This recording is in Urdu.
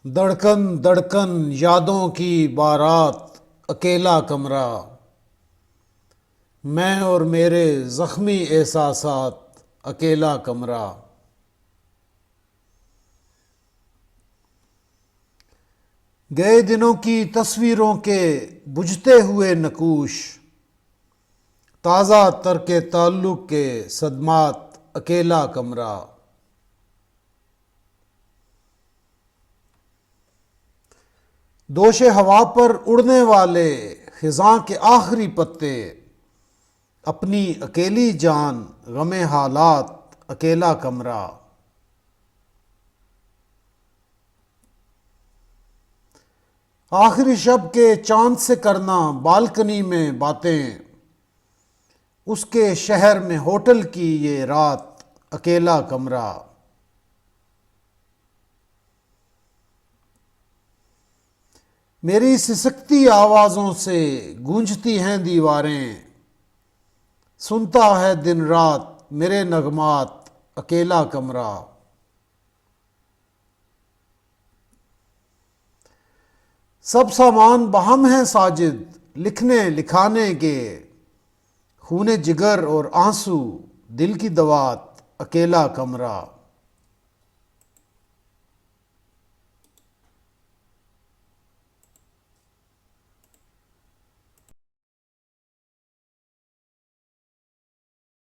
دھڑکن دھڑکن یادوں کی بارات، اکیلا کمرہ، میں اور میرے زخمی احساسات، اکیلا کمرہ۔ گئے دنوں کی تصویروں کے بجھتے ہوئے نقوش، تازہ ترک تعلق کے صدمات، اکیلا کمرہ۔ دوش ہوا پر اڑنے والے خزاں کے آخری پتے، اپنی اکیلی جان، غم حالات، اکیلا کمرہ۔ آخری شب کے چاند سے کرنا بالکنی میں باتیں، اس کے شہر میں ہوٹل کی یہ رات، اکیلا کمرہ۔ میری سسکتی آوازوں سے گونجتی ہیں دیواریں، سنتا ہے دن رات میرے نغمات، اکیلا کمرہ۔ سب سامان باہم ہیں ساجد، لکھنے لکھانے کے، خون جگر اور آنسو، دل کی دوات، اکیلا کمرہ۔